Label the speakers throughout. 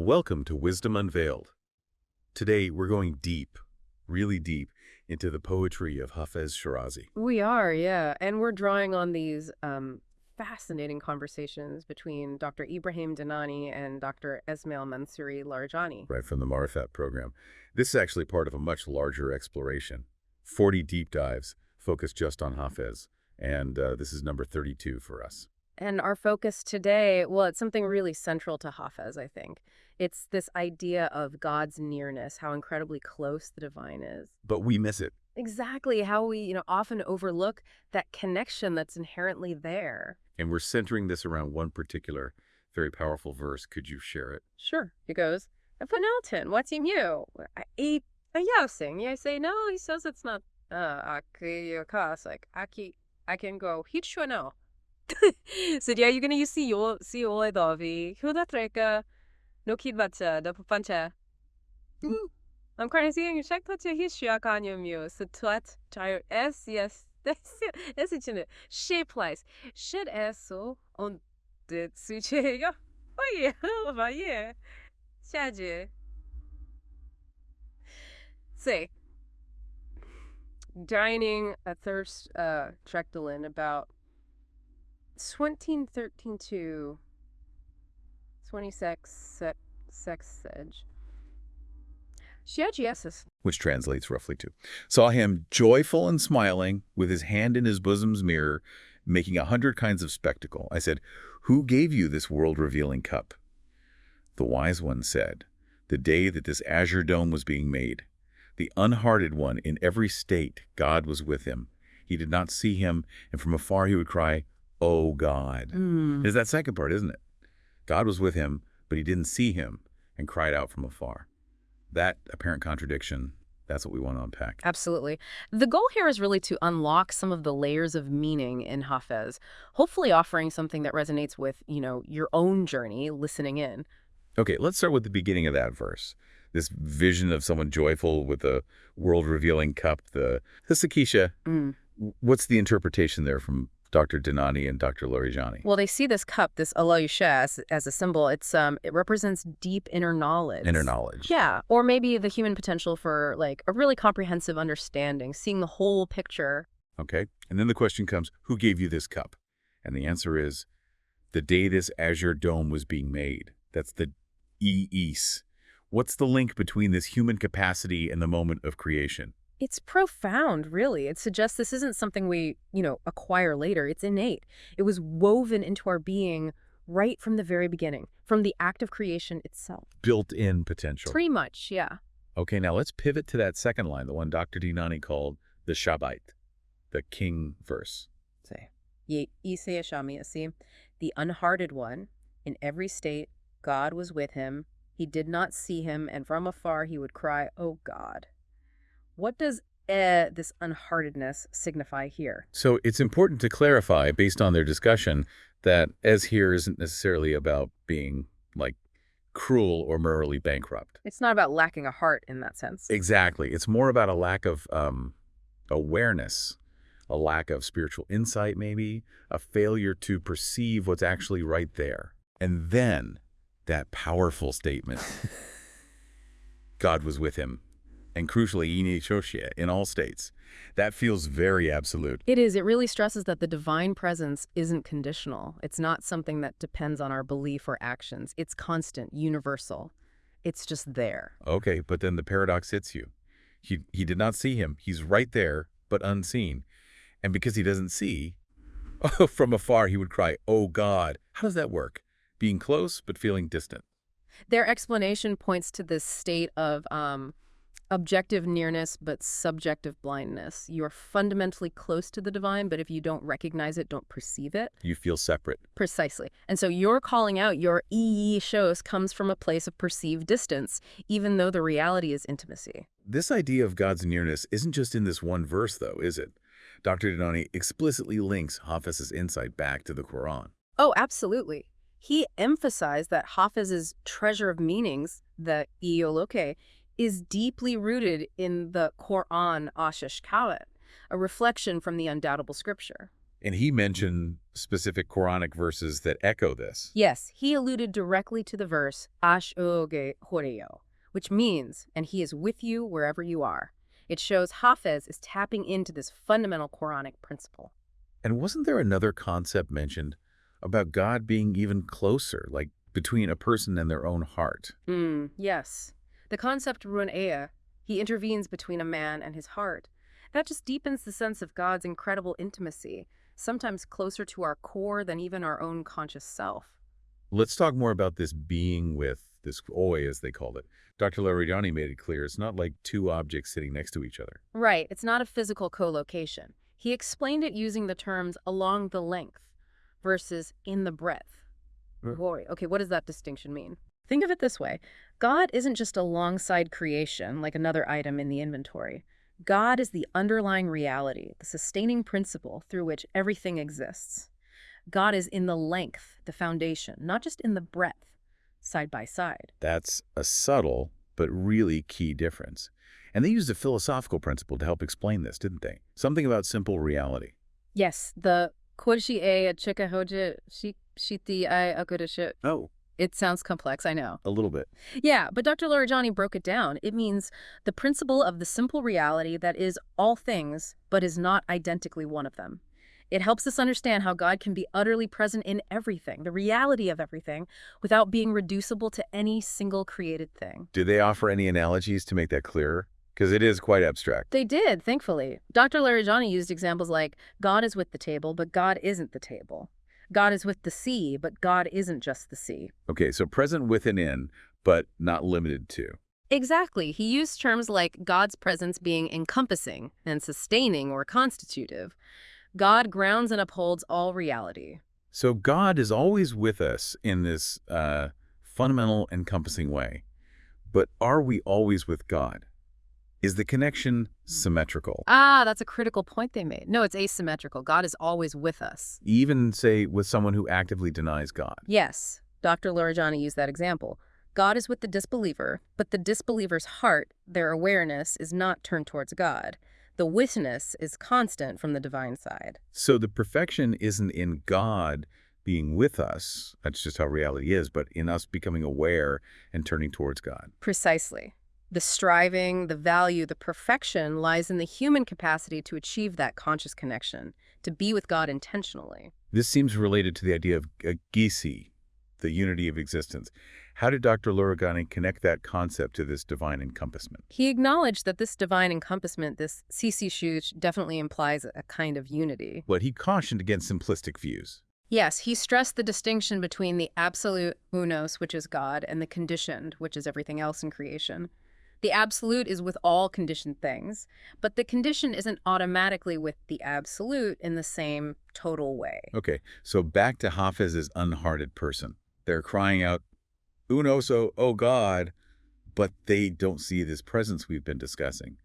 Speaker 1: Welcome to Wisdom Unveiled. Today we're going deep, really deep, into the poetry of Hafez Shirazi.
Speaker 2: We are, yeah. And we're drawing on these fascinating conversations between Dr. Ebrahim Dinani and Dr. Esmail Mansouri Larijani.
Speaker 1: Right from the Marifat program. This is actually part of a much larger exploration. 40 deep dives focused just on Hafez, and this is number 32 for us.
Speaker 2: And our focus today, well, it's something really central to Hafez, I think. It's this idea of God's nearness, how incredibly close the divine is.
Speaker 1: But we miss it.
Speaker 2: Exactly, how we, often overlook that connection that's inherently there.
Speaker 1: And we're centering this around one particular, very powerful verse. Could you share it?
Speaker 2: Sure. It goes, Penelton, what's in you? I say, no, he says it's not, like, I can go, he'd sure know. So yeah, you're gonna use see all the who that treka no kid bacha the pancha. I'm crazy you check that you history on your muse so twat child yes that's it she place shit ass so on the suche yeah oh yeah shaje say dining a thirst Trectolin about 1913 to 26 sex edge. Shiajiasis.
Speaker 1: Which translates roughly to, saw him joyful and smiling, with his hand in his bosom's mirror, making 100 kinds of spectacle. I said, who gave you this world-revealing cup? The wise one said, the day that this azure dome was being made. The unhearted one, in every state, God was with him. He did not see him, and from afar he would cry, oh God. There's that second part, isn't it? God was with him, but he didn't see him and cried out from afar. That apparent contradiction, that's what we want to unpack.
Speaker 2: Absolutely. The goal here is really to unlock some of the layers of meaning in Hafez, hopefully offering something that resonates with, your own journey listening in.
Speaker 1: Okay, let's start with the beginning of that verse. This vision of someone joyful with a world-revealing cup, the Sakisha. What's the interpretation there from Dr. Dinani and Dr. Larijani?
Speaker 2: Well, they see this cup, this alayusha, as a symbol. It represents deep inner knowledge.
Speaker 1: Inner knowledge.
Speaker 2: Yeah, or maybe the human potential for like a really comprehensive understanding, seeing the whole picture.
Speaker 1: Okay, and then the question comes, who gave you this cup? And the answer is, the day this azure dome was being made. That's the Eis. What's the link between this human capacity and the moment of creation?
Speaker 2: It's profound, really. It suggests this isn't something we, acquire later. It's innate. It was woven into our being right from the very beginning, from the act of creation itself.
Speaker 1: Built-in potential.
Speaker 2: Pretty much, yeah.
Speaker 1: Okay, now let's pivot to that second line, the one Dr. Dinani called the Shabbat, the king verse.
Speaker 2: Say, the unhearted one, in every state, God was with him. He did not see him, and from afar he would cry, oh God. What does this unheartedness signify here?
Speaker 1: So it's important to clarify, based on their discussion, that as here isn't necessarily about being, like, cruel or morally bankrupt.
Speaker 2: It's not about lacking a heart in that sense.
Speaker 1: Exactly. It's more about a lack of awareness, a lack of spiritual insight, maybe, a failure to perceive what's actually right there. And then that powerful statement, God was with him. And crucially, in all states. That feels very absolute.
Speaker 2: It is. It really stresses that the divine presence isn't conditional. It's not something that depends on our belief or actions. It's constant, universal. It's just there.
Speaker 1: Okay, but then the paradox hits you. He did not see him. He's right there, but unseen. And because he doesn't see, from afar he would cry, oh God. How does that work? Being close, but feeling distant.
Speaker 2: Their explanation points to this state of objective nearness, but subjective blindness. You're fundamentally close to the divine, but if you don't recognize it, don't perceive it.
Speaker 1: You feel separate.
Speaker 2: Precisely. And so your calling out, your shows comes from a place of perceived distance, even though the reality is intimacy.
Speaker 1: This idea of God's nearness isn't just in this one verse, though, is it? Dr. Dinani explicitly links Hafez's insight back to the Quran.
Speaker 2: Oh, absolutely. He emphasized that Hafez's treasure of meanings, the Ioloke, is deeply rooted in the Quran Ashish Kawat, a reflection from the undoubtable scripture.
Speaker 1: And he mentioned specific Quranic verses that echo this.
Speaker 2: Yes, he alluded directly to the verse, Ash-oge horeo, which means, and he is with you wherever you are. It shows Hafez is tapping into this fundamental Quranic principle.
Speaker 1: And wasn't there another concept mentioned about God being even closer, like between a person and their own heart?
Speaker 2: Yes. The concept Ru'an-e, he intervenes between a man and his heart. That just deepens the sense of God's incredible intimacy, sometimes closer to our core than even our own conscious self.
Speaker 1: Let's talk more about this being with, this oi as they called it. Dr. Larijani made it clear it's not like two objects sitting next to each other.
Speaker 2: Right, it's not a physical co-location. He explained it using the terms along the length versus in the breadth. Boy, okay, what does that distinction mean? Think of it this way. God isn't just alongside creation, like another item in the inventory. God is the underlying reality, the sustaining principle through which everything exists. God is in the length, the foundation, not just in the breadth, side by side.
Speaker 1: That's a subtle but really key difference. And they used a philosophical principle to help explain this, didn't they? Something about simple reality.
Speaker 2: Yes, the Kodshi-e chikahoje shiti I akodeshe.
Speaker 1: Oh,
Speaker 2: It sounds complex, I know.
Speaker 1: a little bit.
Speaker 2: Yeah, but Dr. Larijani broke it down. It means the principle of the simple reality that is all things, but is not identically one of them. It helps us understand how God can be utterly present in everything, the reality of everything, without being reducible to any single created thing.
Speaker 1: Do they offer any analogies to make that clearer? Because it is quite abstract.
Speaker 2: They did, thankfully. Dr. Larijani used examples like, God is with the table, but God isn't the table. God is with the sea, but God isn't just the sea.
Speaker 1: Okay, so present with and in, but not limited to.
Speaker 2: Exactly. He used terms like God's presence being encompassing and sustaining or constitutive. God grounds and upholds all reality.
Speaker 1: So God is always with us in this fundamental, encompassing way. But are we always with God? Is the connection symmetrical?
Speaker 2: That's a critical point they made. No, it's asymmetrical. God is always with us.
Speaker 1: Even, say, with someone who actively denies God.
Speaker 2: Yes, Dr. Larijani used that example. God is with the disbeliever, but the disbeliever's heart, their awareness, is not turned towards God. The witness is constant from the divine side.
Speaker 1: So the perfection isn't in God being with us, that's just how reality is, but in us becoming aware and turning towards God.
Speaker 2: Precisely. The striving, the value, the perfection lies in the human capacity to achieve that conscious connection, to be with God intentionally.
Speaker 1: This seems related to the idea of gisi, the unity of existence. How did Dr. Larijani connect that concept to this divine encompassment?
Speaker 2: He acknowledged that this divine encompassment, this sisi, definitely implies a kind of unity.
Speaker 1: But he cautioned against simplistic views.
Speaker 2: Yes, he stressed the distinction between the absolute unos, which is God, and the conditioned, which is everything else in creation. The absolute is with all conditioned things, but the condition isn't automatically with the absolute in the same total way.
Speaker 1: Okay, so back to Hafez's unhearted person. They're crying out, Unos, oh God, but they don't see this presence we've been discussing.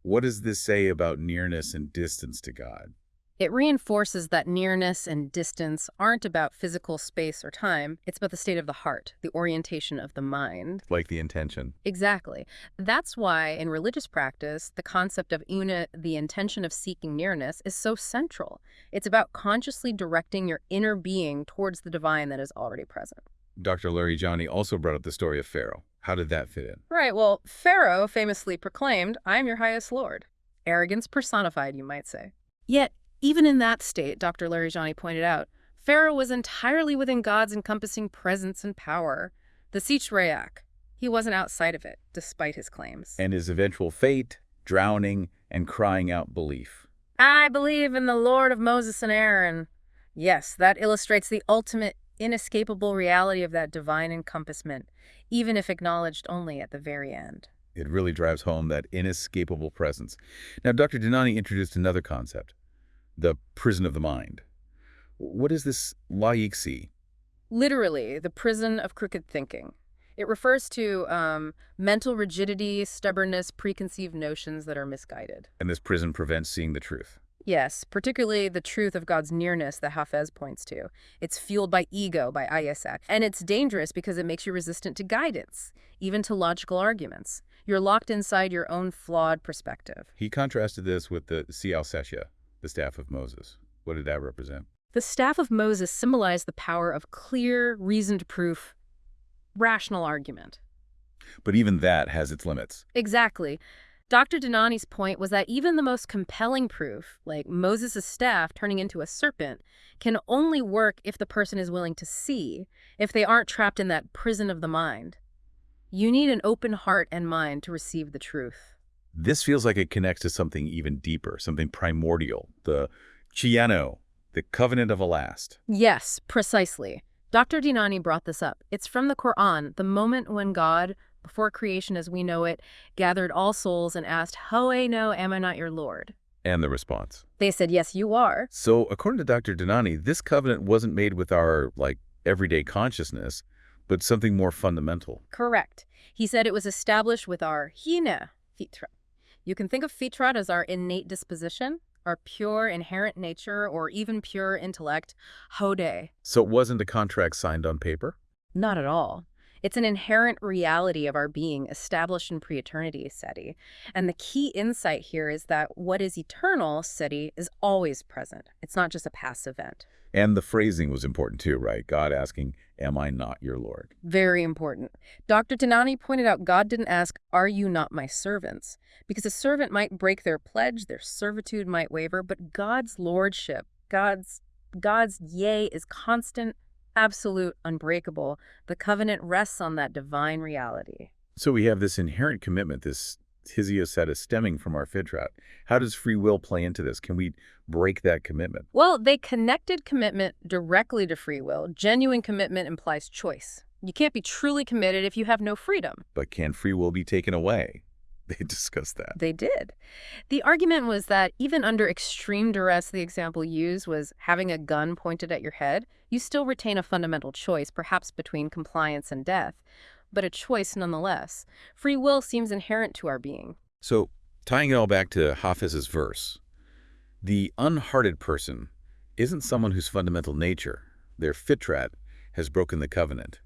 Speaker 1: What does this say about nearness and distance to God?
Speaker 2: It reinforces that nearness and distance aren't about physical space or time. It's about the state of the heart, the orientation of the mind.
Speaker 1: Like the intention.
Speaker 2: Exactly. That's why in religious practice, the concept of una, the intention of seeking nearness, is so central. It's about consciously directing your inner being towards the divine that is already present.
Speaker 1: Dr. Larijani also brought up the story of Pharaoh. How did that fit in?
Speaker 2: Right, well, Pharaoh famously proclaimed, "I am your highest lord." Arrogance personified, you might say. Yet, even in that state, Dr. Larijani pointed out, Pharaoh was entirely within God's encompassing presence and power. The Sichrayak, he wasn't outside of it, despite his claims.
Speaker 1: And his eventual fate, drowning, and crying out belief.
Speaker 2: I believe in the Lord of Moses and Aaron. Yes, that illustrates the ultimate, inescapable reality of that divine encompassment, even if acknowledged only at the very end.
Speaker 1: It really drives home that inescapable presence. Now, Dr. Dinani introduced another concept. The prison of the mind. What is this laiksi?
Speaker 2: Literally, the prison of crooked thinking. It refers to mental rigidity, stubbornness, preconceived notions that are misguided.
Speaker 1: And this prison prevents seeing the truth.
Speaker 2: Yes, particularly the truth of God's nearness that Hafez points to. It's fueled by ego, by ayasak, and it's dangerous because it makes you resistant to guidance, even to logical arguments. You're locked inside your own flawed perspective.
Speaker 1: He contrasted this with the Sial Sesha, the staff of Moses. What did that represent?
Speaker 2: The staff of Moses symbolized the power of clear, reasoned proof, rational argument.
Speaker 1: But even that has its limits.
Speaker 2: Exactly. Dr. Dinani's point was that even the most compelling proof, like Moses' staff turning into a serpent, can only work if the person is willing to see, if they aren't trapped in that prison of the mind. You need an open heart and mind to receive the truth.
Speaker 1: This feels like it connects to something even deeper, something primordial, the Chiano, the Covenant of Alast.
Speaker 2: Yes, precisely. Dr. Dinani brought this up. It's from the Quran, the moment when God, before creation as we know it, gathered all souls and asked, "Hoe no, am I not your Lord?"
Speaker 1: And the response.
Speaker 2: They said, "Yes, you are."
Speaker 1: So according to Dr. Dinani, this covenant wasn't made with our, everyday consciousness, but something more fundamental.
Speaker 2: Correct. He said it was established with our hina, Fitrat. You can think of Fitrat as our innate disposition, our pure inherent nature, or even pure intellect, Ahd-e.
Speaker 1: So it wasn't a contract signed on paper?
Speaker 2: Not at all. It's an inherent reality of our being established in pre-eternity, Seti. And the key insight here is that what is eternal, Seti, is always present. It's not just a past event.
Speaker 1: And the phrasing was important too, right? God asking, "Am I not your Lord?"
Speaker 2: Very important. Dr. Dinani pointed out God didn't ask, "Are you not my servants?" Because a servant might break their pledge, their servitude might waver, but God's lordship, God's yea is constant, absolute, unbreakable. The covenant rests on that divine reality.
Speaker 1: So we have this inherent commitment, this tisioseta stemming from our Fitrat. How does free will play into this? Can we break that commitment?
Speaker 2: Well, they connected commitment directly to free will. Genuine commitment implies choice. You can't be truly committed if you have no freedom.
Speaker 1: But can free will be taken away? They discussed that.
Speaker 2: They did. The argument was that even under extreme duress, the example used was having a gun pointed at your head, you still retain a fundamental choice, perhaps between compliance and death, but a choice nonetheless. Free will seems inherent to our being.
Speaker 1: So tying it all back to Hafez's verse, the unhearted person isn't someone whose fundamental nature, their Fitrat, has broken the covenant.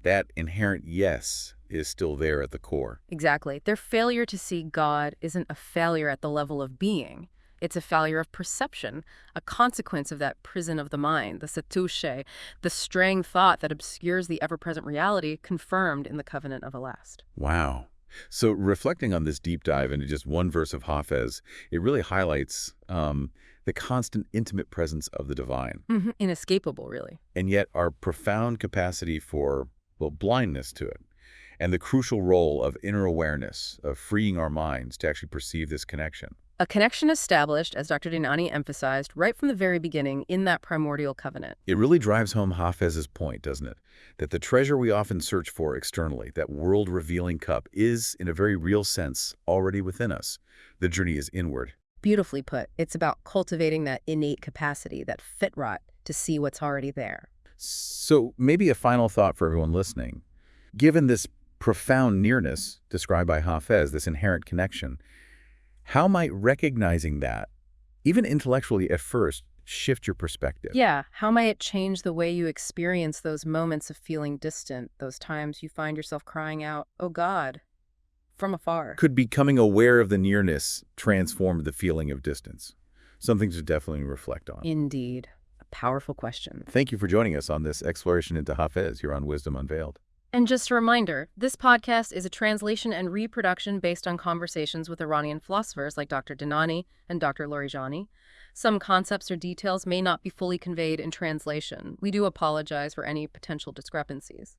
Speaker 1: That inherent yes is still there at the core.
Speaker 2: Exactly. Their failure to see God isn't a failure at the level of being. It's a failure of perception, a consequence of that prison of the mind, the satushe, the straying thought that obscures the ever-present reality confirmed in the Covenant of Alast.
Speaker 1: Wow. So reflecting on this deep dive into just one verse of Hafez, it really highlights the constant intimate presence of the divine.
Speaker 2: Inescapable, really.
Speaker 1: And yet our profound capacity for, blindness to it. And the crucial role of inner awareness, of freeing our minds to actually perceive this connection.
Speaker 2: A connection established, as Dr. Dinani emphasized, right from the very beginning in that primordial covenant.
Speaker 1: It really drives home Hafez's point, doesn't it? That the treasure we often search for externally, that world-revealing cup, is, in a very real sense, already within us. The journey is inward.
Speaker 2: Beautifully put. It's about cultivating that innate capacity, that fitrat, to see what's already there.
Speaker 1: So maybe a final thought for everyone listening. Given this profound nearness described by Hafez, this inherent connection, how might recognizing that, even intellectually at first, shift your perspective?
Speaker 2: Yeah, how might it change the way you experience those moments of feeling distant, those times you find yourself crying out, "Oh God," from afar?
Speaker 1: Could becoming aware of the nearness transform the feeling of distance? Something to definitely reflect on.
Speaker 2: Indeed. A powerful question.
Speaker 1: Thank you for joining us on this exploration into Hafez here on Wisdom Unveiled.
Speaker 2: And just a reminder, this podcast is a translation and reproduction based on conversations with Iranian philosophers like Dr. Dinani and Dr. Larijani. Some concepts or details may not be fully conveyed in translation. We do apologize for any potential discrepancies.